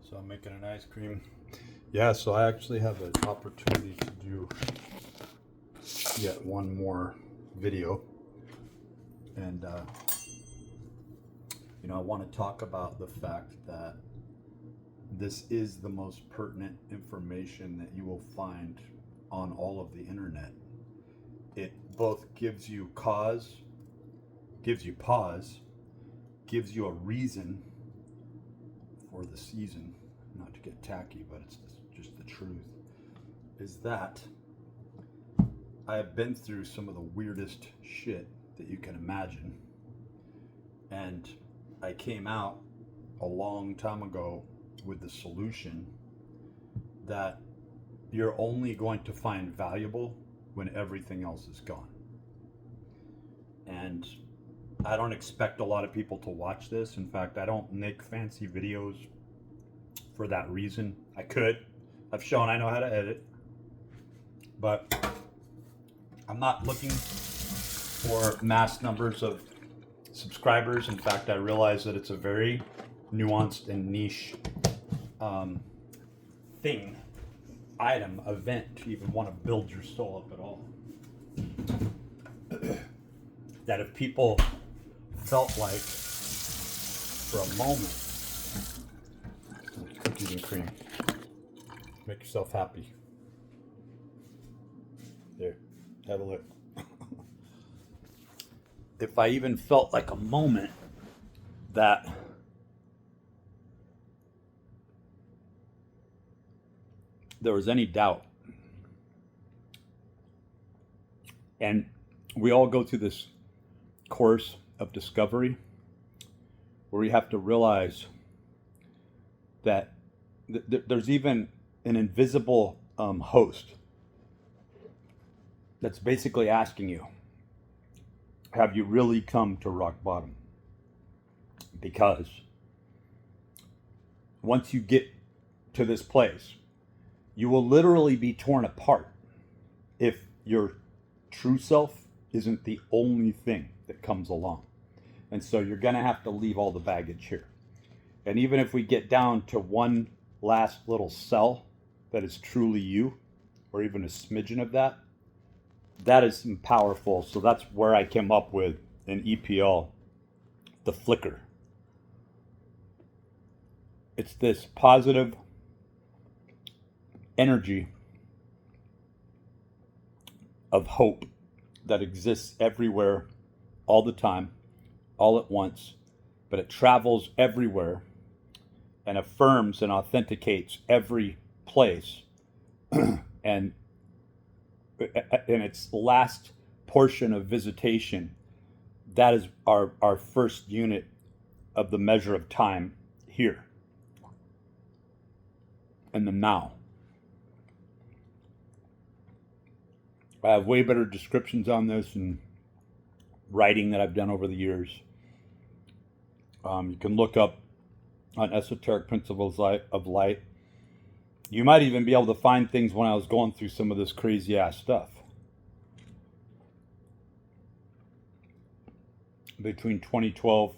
So I'm making an ice cream. Yeah, so I actually have an opportunity to do yet one more video. And, I want to talk about the fact that this is the most pertinent information that you will find on all of the internet. It both gives you pause, gives you a reason for the season, not to get tacky, but it's just the truth, is that I have been through some of the weirdest shit that you can imagine. And I came out a long time ago with the solution that you're only going to find valuable when everything else is gone. And I don't expect a lot of people to watch this. In fact, I don't make fancy videos for that reason. I could. I've shown I know how to edit. But I'm not looking for mass numbers of subscribers. In fact, I realize that it's a very nuanced and niche event to even want to build your soul up at all. That if people felt like for a moment, cookies and cream, make yourself happy. There, have a look. If I even felt like a moment that there was any doubt, and we all go through this course of discovery where we have to realize that there's even an invisible host that's basically asking you, have you really come to rock bottom? Because once you get to this place, you will literally be torn apart if your true self isn't the only thing that comes along. And so you're going to have to leave all the baggage here. And even if we get down to one last little cell that is truly you, or even a smidgen of that, that is powerful. So that's where I came up with an EPL, the flicker. It's this positive energy of hope that exists everywhere, all the time, all at once, but it travels everywhere and affirms and authenticates every place. And in its last portion of visitation, that is our first unit of the measure of time here, in the now. I have way better descriptions on this and writing that I've done over the years. You can look up on Esoteric Principles of Light. You might even be able to find things when I was going through some of this crazy ass stuff. Between 2012,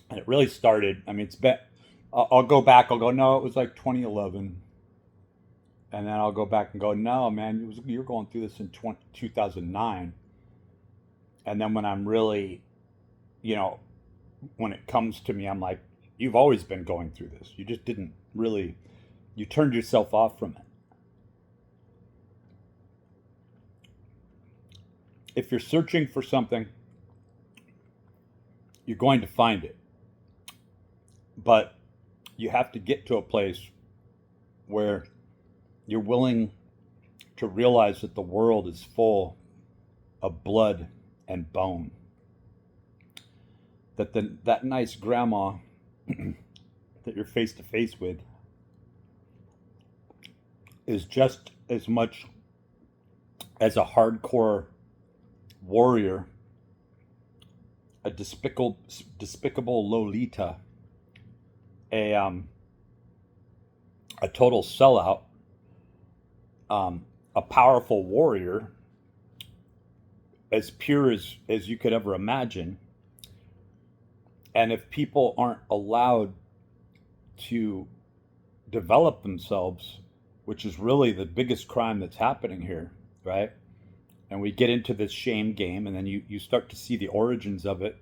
and it really started, it's been, I'll go back, I'll go, no, it was like 2011. And then I'll go back and go, no, man, you were going through this in 2009. And then when I'm really, when it comes to me, I'm like, you've always been going through this. You just didn't really, you turned yourself off from it. If you're searching for something, you're going to find it. But you have to get to a place where you're willing to realize that the world is full of blood and bone. That that nice grandma that you're face to face with is just as much as a hardcore warrior, a despicable Lolita, a total sellout, a powerful warrior, as pure as you could ever imagine. And if people aren't allowed to develop themselves, which is really the biggest crime that's happening here, right? And we get into this shame game, and then you start to see the origins of it.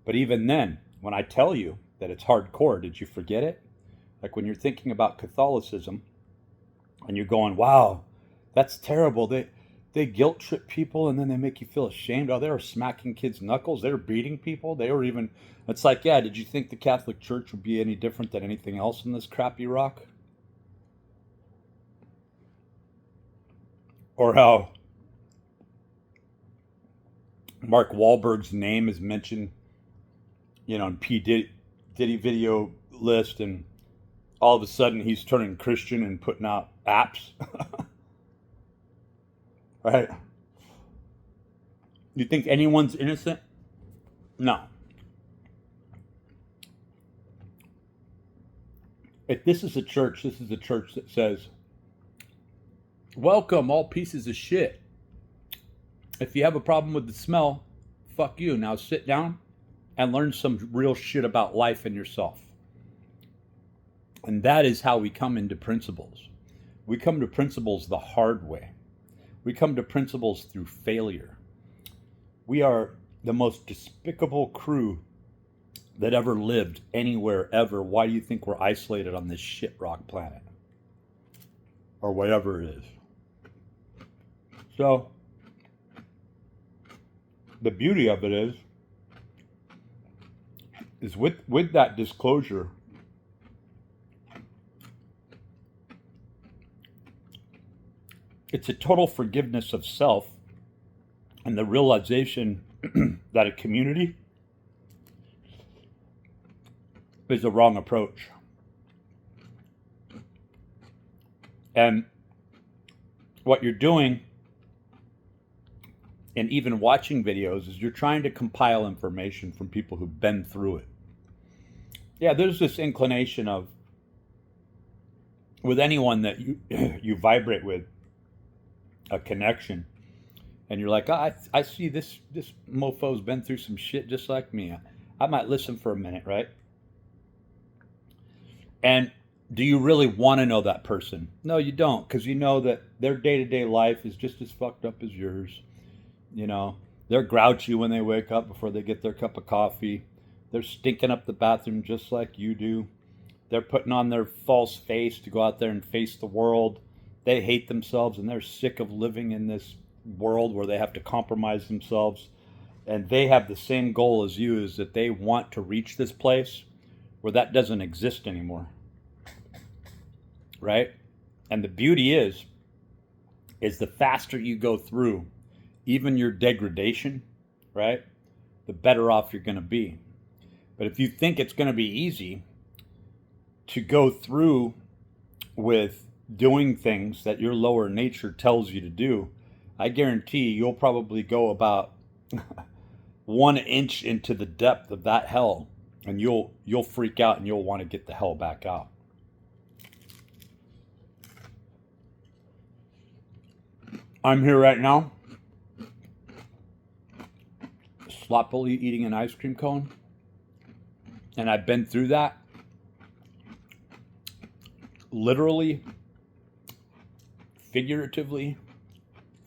But even then, when I tell you that it's hardcore, did you forget it? Like when you're thinking about Catholicism and you're going, wow, that's terrible. They guilt trip people and then they make you feel ashamed. Oh, they were smacking kids' knuckles. They were beating people. They were even, it's like, yeah, did you think the Catholic Church would be any different than anything else in this crappy rock? Or how Mark Wahlberg's name is mentioned, in Diddy video list, and all of a sudden he's turning Christian and putting out apps, right? You think anyone's innocent? No. If this is a church that says, welcome all pieces of shit. If you have a problem with the smell, fuck you. Now sit down and learn some real shit about life and yourself. And that is how we come into principles. We come to principles the hard way. We come to principles through failure. We are the most despicable crew that ever lived anywhere ever. Why do you think we're isolated on this shit rock planet? Or whatever it is. So, the beauty of it is with that disclosure, it's a total forgiveness of self and the realization that a community is the wrong approach. And what you're doing and even watching videos is you're trying to compile information from people who've been through it. Yeah, there's this inclination of, with anyone that you vibrate with, a connection, and you're like, I see this mofo's been through some shit just like me. I might listen for a minute, right? And do you really want to know that person? No, you don't, because you know that their day-to-day life is just as fucked up as yours. They're grouchy when they wake up before they get their cup of coffee. They're stinking up the bathroom just like you do. They're putting on their false face to go out there and face the world. They hate themselves and they're sick of living in this world where they have to compromise themselves. And they have the same goal as you, is that they want to reach this place where that doesn't exist anymore. Right? And the beauty is the faster you go through even your degradation, right, the better off you're going to be. But if you think it's going to be easy to go through with doing things that your lower nature tells you to do, I guarantee you'll probably go about 1 inch into the depth of that hell, and you'll freak out and you'll want to get the hell back out. I'm here right now, sloppily eating an ice cream cone, and I've been through that literally, figuratively,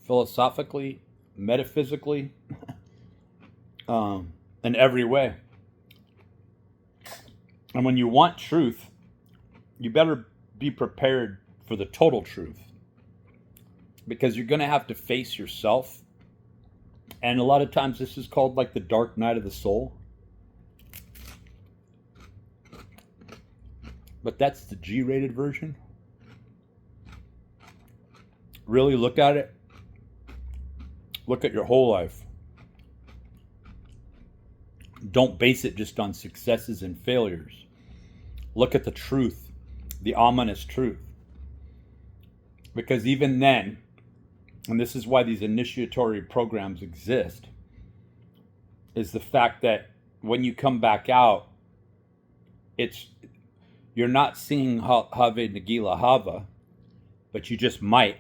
philosophically, metaphysically, in every way. And when you want truth, you better be prepared for the total truth, because you're going to have to face yourself. And a lot of times this is called like the dark night of the soul. But that's the G-rated version. Really look at it. Look at your whole life. Don't base it just on successes and failures. Look at the truth, the ominous truth. Because even then, and this is why these initiatory programs exist, is the fact that when you come back out, you're not seeing Have Nagila Hava, but you just might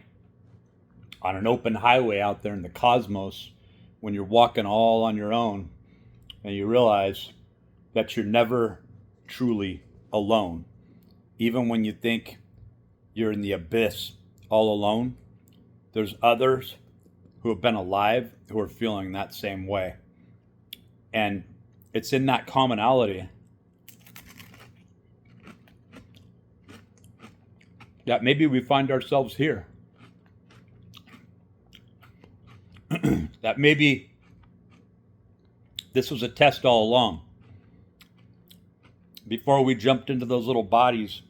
on an open highway out there in the cosmos when you're walking all on your own, and you realize that you're never truly alone. even when you think you're in the abyss all alone, there's others who have been alive who are feeling that same way. And it's in that commonality that maybe we find ourselves here. That maybe this was a test all along. Before we jumped into those little bodies,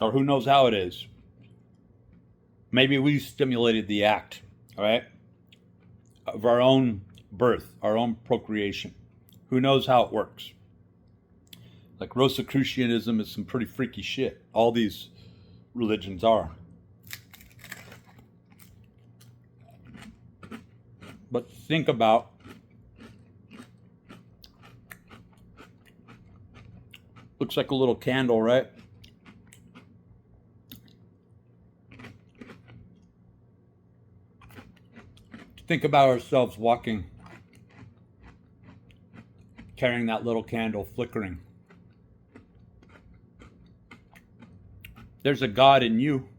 or who knows how it is, maybe we stimulated the act, all right, of our own birth, our own procreation. Who knows how it works? Like Rosicrucianism is some pretty freaky shit. All these religions are. But think about looks like a little candle, right? Think about ourselves walking, carrying that little candle, flickering. There's a God in you.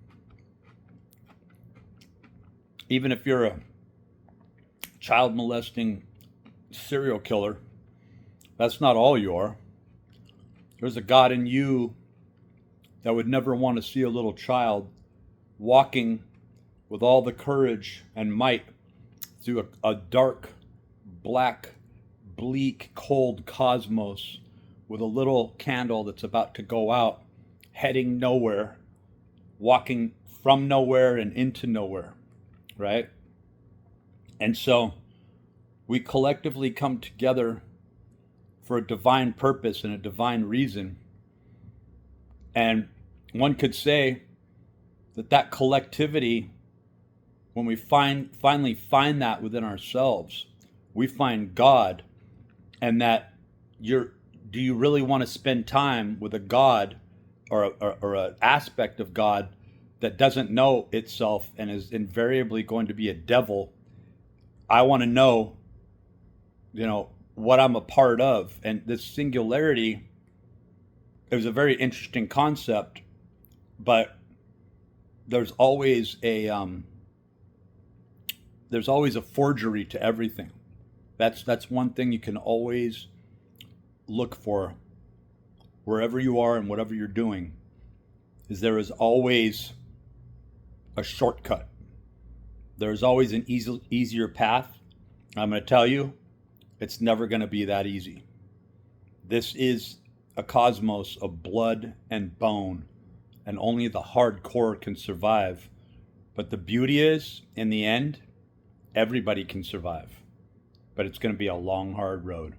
Even if you're a child molesting serial killer, that's not all you are. There's a God in you that would never want to see a little child walking with all the courage and might through a dark, black, bleak, cold cosmos with a little candle that's about to go out, heading nowhere, walking from nowhere and into nowhere, right? And so we collectively come together for a divine purpose and a divine reason. And one could say that collectivity, when we finally find that within ourselves, we find God, and that do you really want to spend time with a God or an aspect of God that doesn't know itself and is invariably going to be a devil? I want to know, what I'm a part of. And this singularity, it was a very interesting concept, but there's always a forgery to everything. That's one thing you can always look for wherever you are and whatever you're doing, is there is always a shortcut. There's always an easier path. I'm going to tell you, it's never going to be that easy. This is a cosmos of blood and bone, and only the hardcore can survive. But the beauty is, in the end, everybody can survive. But it's going to be a long, hard road.